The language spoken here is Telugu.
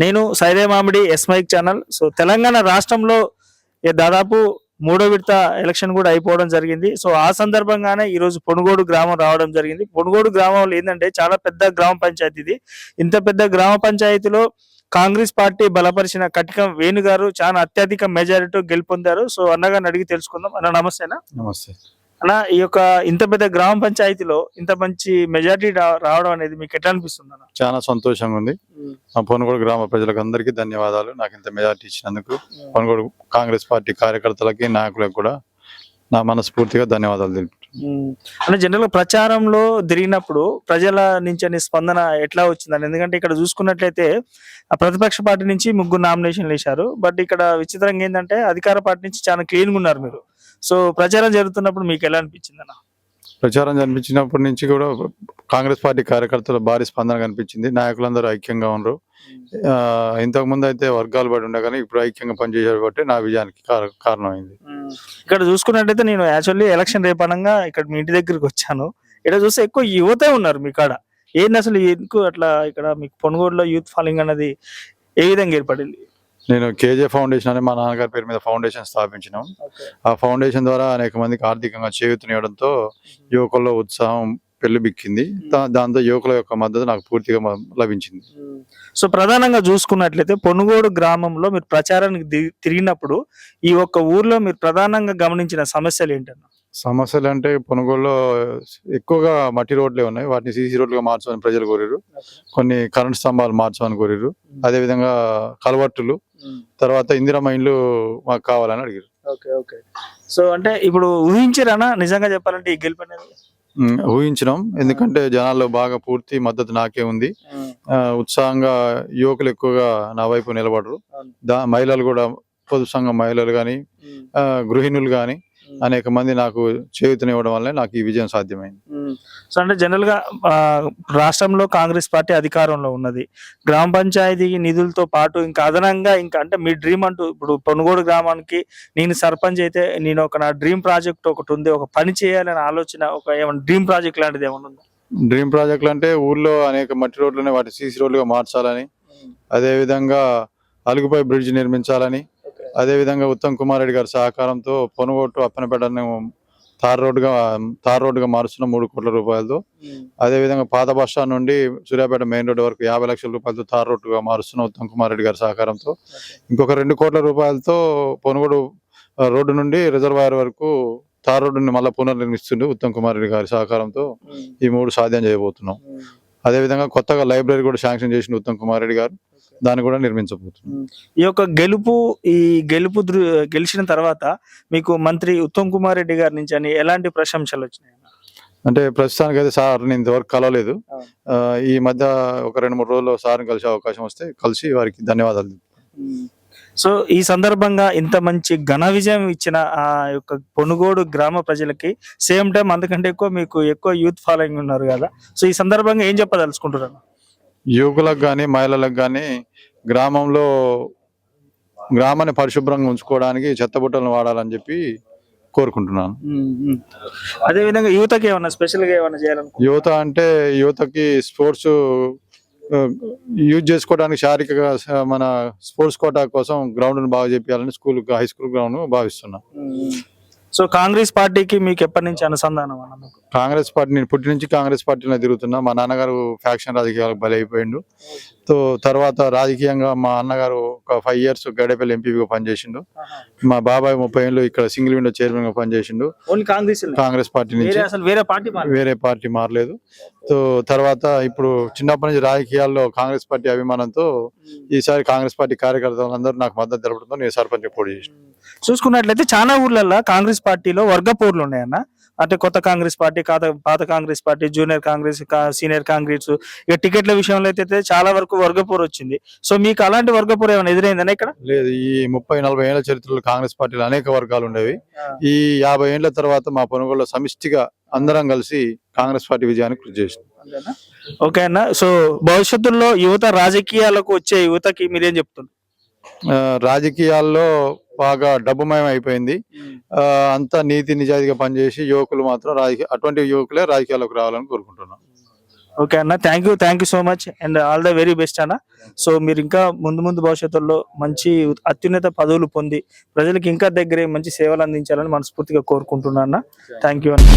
నేను సైదే Mamidi S mic channel. So Telangana రాష్ట్రంలో దాదాపు మూడో విడత ఎలక్షన్ కూడా అయిపోవడం జరిగింది. సో ఆ సందర్భంగానే ఈరోజు పొనుగోడు గ్రామం రావడం జరిగింది. పొనుగోడు గ్రామంలో ఏంటంటే చాలా పెద్ద గ్రామ పంచాయతీ ఇది. ఇంత పెద్ద గ్రామ పంచాయతీలో కాంగ్రెస్ పార్టీ బలపరిచిన కటికం వేణు గారు చాలా అత్యధిక మెజారిటీ గెలుపొందారు. సో అన్నగారిని అడిగి తెలుసుకుందాం. అన్న నమస్తేనా? నమస్తే అన్న, ఈ యొక్క ఇంత పెద్ద గ్రామ పంచాయతీలో ఇంత మంచి మెజారిటీ రావడం అనేది మీకు ఎట్లా అనిపిస్తుంది అన్న? చాలా సంతోషంగా ఉంది. మా పొనుగోడు గ్రామ ప్రజలకు అందరికీ ధన్యవాదాలు. నాకు ఇంత మెజారిటీ ఇచ్చినందుకు పొనుగోడు కాంగ్రెస్ పార్టీ కార్యకర్తలకి నాయకులకు కూడా నా మనస్ఫూర్తిగా ధన్యవాదాలు తెలుపుతున్నాను. అంటే జనరల్ గా ప్రచారంలో తిరిగినప్పుడు ప్రజల నుంచి స్పందన ఎట్లా వచ్చిందని? ఎందుకంటే ఇక్కడ చూసుకున్నట్లయితే ఆ ప్రతిపక్ష పార్టీ నుంచి 3 నామినేషన్లు వేశారు. బట్ ఇక్కడ విచిత్రంగా ఏంటంటే అధికార పార్టీ నుంచి చాలా క్లీన్ గా ఉన్నారు మీరు. సో ప్రచారం జరుగుతున్నప్పుడు మీకు ఎలా అనిపించింది అన్న? ప్రచారం కనిపించినప్పటి నుంచి కూడా కాంగ్రెస్ పార్టీ కార్యకర్తలు భారీ స్పందన కనిపించింది. నాయకులందరూ ఐక్యంగా ఉన్నారు. ఇంతకు ముందు అయితే వర్గాలు పడి ఉండే కానీ ఇప్పుడు ఐక్యంగా పనిచేసే బట్టి నా విజయానికి కారణమైంది. ఇక్కడ చూసుకున్నట్టయితే నేను యాక్చువల్లీ ఎలక్షన్ రేపనంగా ఇక్కడ మీ ఇంటి దగ్గరికి వచ్చాను. ఇక్కడ చూస్తే ఎక్కువ యువతే ఉన్నారు మీ కాడ. ఏంది అసలు ఎందుకు అట్లా ఇక్కడ మీకు పొనుగోడులో యూత్ ఫాలోయింగ్ అనేది ఏ విధంగా ఏర్పడింది? నేను కేజే ఫౌండేషన్ అనే మా నాన్నగారి పేరు మీద ఫౌండేషన్ స్థాపించినాం. ఆ ఫౌండేషన్ ద్వారా అనేక మందికి ఆర్థికంగా చేయూతనివ్వడంతో యువకుల్లో ఉత్సాహం పెళ్లిబిక్కింది. దాంతో యువకుల యొక్క మద్దతు నాకు పూర్తిగా లభించింది. సో ప్రధానంగా చూసుకున్నట్లయితే పొనుగోడు గ్రామంలో మీరు ప్రచారానికి తిరిగినప్పుడు ఈ ఒక్క ఊర్లో మీరు ప్రధానంగా గమనించిన సమస్యలు ఏంటన్నా? సమస్యలు అంటే పొనుగోలులో ఎక్కువగా మట్టి రోడ్లే ఉన్నాయి. వాటిని సీసీ రోడ్లుగా మార్చమని ప్రజలు కోరిరు. కొన్ని కరెంట్ స్తంభాలు మార్చమని కోరిరు. అదే విధంగా కలవట్టులు, తర్వాత ఇందిరమ్మ ఇండ్లు మాకు కావాలని అడిగారు. సో అంటే ఇప్పుడు ఊహించారనా నిజంగా చెప్పాలంటే ఈ గెలుపు అనేది? ఊహించినాం. ఎందుకంటే జనాల్లో బాగా పూర్తి మద్దతు నాకే ఉంది. ఉత్సాహంగా యువకులు ఎక్కువగా నా వైపు నిలబడరు. మహిళలు కూడా, పొదుపు సంఘం మహిళలు గాని, గృహిణులు గాని అనేక మంది నాకు చేయూతనివ్వడం వల్ల నాకు ఈ విజయం సాధ్యమైంది. సో అంటే జనరల్ గా రాష్ట్రంలో కాంగ్రెస్ పార్టీ అధికారంలో ఉన్నది. గ్రామ పంచాయతీ నిధులతో పాటు ఇంకా అదనంగా ఇంకా అంటే మీ డ్రీమ్ అంటూ ఇప్పుడు పొనుగోడు గ్రామానికి నేను సర్పంచ్ అయితే నేను నా డ్రీమ్ ప్రాజెక్ట్ ఒకటి ఉంది, ఒక పని చేయాలని ఆలోచన, ఒక ఏమన్నా డ్రీమ్ ప్రాజెక్ట్ లాంటిది ఏమన్నా ఉందా? డ్రీమ్ ప్రాజెక్టులు అంటే ఊర్లో అనేక మట్టి రోడ్లని వాటి సీసీ రోడ్లుగా మార్చాలని, అదే విధంగా అలుగుపై బ్రిడ్జ్ నిర్మించాలని, అదే విధంగా ఉత్తమ్ కుమార్ రెడ్డి గారి సహకారంతో పొనుగోటు అప్పనపేటను తార్ రోడ్డుగా మారుస్తున్న 3 కోట్ల రూపాయలతో, అదే విధంగా పాత బస్ స్టాండ్ నుండి సూర్యాపేట మెయిన్ రోడ్డు వరకు 50 లక్షల రూపాయలతో తార్ రోడ్డుగా మారుస్తున్న ఉత్తమ్ కుమార్ రెడ్డి గారి సహకారంతో, ఇంకొక 2 కోట్ల రూపాయలతో పొనుగోడు రోడ్డు నుండి రిజర్వాయర్ వరకు తార్ రోడ్డుని మళ్ళీ పునర్నిర్మిస్తుండే ఉత్తమ్ కుమార్ రెడ్డి గారి సహకారంతో ఈ 3 సాధ్యం చేయబోతున్నాం. అదే విధంగా కొత్తగా లైబ్రరీ కూడా శాంక్షన్ చేసిన ఉత్తమ్ కుమార్ రెడ్డి గారు, దాన్ని కూడా నిర్మించబోతున్నాం. ఈ యొక్క గెలుపు గెలిచిన తర్వాత మీకు మంత్రి ఉత్తమ్ కుమార్ రెడ్డి గారి నుంచి అని ఎలాంటి ప్రశంసలు వచ్చినాయి? అంటే ప్రస్తుతానికి అయితే సార్ నేను ఇంతవరకు కలవలేదు. ఈ మధ్య ఒక 2-3 రోజుల్లో సార్ని కలిసే అవకాశం వస్తే కలిసి వారికి ధన్యవాదాలు. సో ఈ సందర్భంగా ఇంత మంచి ఘన విజయం ఇచ్చిన ఆ యొక్క పొనుగోడు గ్రామ ప్రజలకి సేమ్ టైం అందుకంటే మీకు ఎక్కువ యూత్ ఫాలోయింగ్ ఉన్నారు కదా, సో ఈ సందర్భంగా ఏం చెప్పదలుచుకుంటున్నారు? యువకులకు కానీ మహిళలకు కానీ గ్రామాన్ని పరిశుభ్రంగా ఉంచుకోవడానికి చెత్తబుట్టలను వాడాలని చెప్పి కోరుకుంటున్నాను. అదే విధంగా యువతకి ఏమన్నా స్పెషల్ గా ఏమన్నా చేయాలనుకో? యువత అంటే యువతకి స్పోర్ట్స్ యూజ్ చేసుకోవడానికి శారీరక మన స్పోర్ట్స్ కోటా కోసం గ్రౌండ్ బాగా చేయాలని హై స్కూల్ గ్రౌండ్ భావిస్తున్నా. సో కాంగ్రెస్ పార్టీకి మీకు ఎప్పటి నుంచి అనుసంధానం అన్న? కాంగ్రెస్ పార్టీ నేను పుట్టి నుంచి కాంగ్రెస్ పార్టీలో తిరుగుతున్నా. మా నాన్నగారు ఫ్యాక్షన్ రాజకీయాలకు బలి అయిపోయిండు. తర్వాత రాజకీయంగా మా అన్నగారు ఒక 5 years గడపల్లి ఎంపీగా పనిచేసిండు. మా బాబాయ్ 30 ఏళ్ళు ఇక్కడ సింగిల్ విండో చైర్మన్ గా పనిచేసిండు. కాంగ్రెస్ పార్టీ నుంచి వేరే పార్టీ మారలేదు. తర్వాత ఇప్పుడు చిన్నప్పటి నుంచి రాజకీయాల్లో కాంగ్రెస్ పార్టీ అభిమానంతో ఈసారి కాంగ్రెస్ పార్టీ కార్యకర్తలందరూ నాకు మద్దతు తెలపడంతో నేను సర్పంచ్ పోటీ చేసిన. చూసుకున్నట్లయితే చాలా ఊర్లలో కాంగ్రెస్ పార్టీలో వర్గ పోర్లు ఉన్నాయన్న. అంటే కొత్త కాంగ్రెస్ పార్టీ, పాత Congress party, junior Congress, senior Congress, ఇక టికెట్ల విషయంలో అయితే చాలా వరకు వర్గపోరు వచ్చింది. సో మీకు అలాంటి వర్గపోరు ఏమైనా ఎదురైందనే ఇక్కడ? లేదు. ఈ 30-40 ఏళ్ల చరిత్రలో కాంగ్రెస్ పార్టీలో అనేక వర్గాలు ఉండేవి. ఈ 50 ఏళ్ల తర్వాత మా పొనుగోలులో సమిష్టిగా అందరం కలిసి కాంగ్రెస్ పార్టీ విజయానికి కృషి చేసింది. ఓకే అన్న. సో భవిష్యత్తులో యువత రాజకీయాలకు వచ్చే యువతకి మీరేం చెప్తున్నారు? రాజకీయాల్లో బాగా డబ్బుమయం అయిపోయింది. అంతా నీతి నిజాయితీగా పనిచేసి యువకులు మాత్రం అటువంటి యువకులే రాజకీయాల్లోకి రావాలని కోరుకుంటున్నాం. ఓకే అన్న, thank you so much and all the very best అన్న. సో మీరు ఇంకా ముందు భవిష్యత్తులో మంచి అత్యున్నత పదవులు పొంది ప్రజలకు ఇంకా దగ్గరే మంచి సేవలు అందించాలని మనస్ఫూర్తిగా కోరుకుంటున్నా అన్న. థ్యాంక్ యూ అన్న.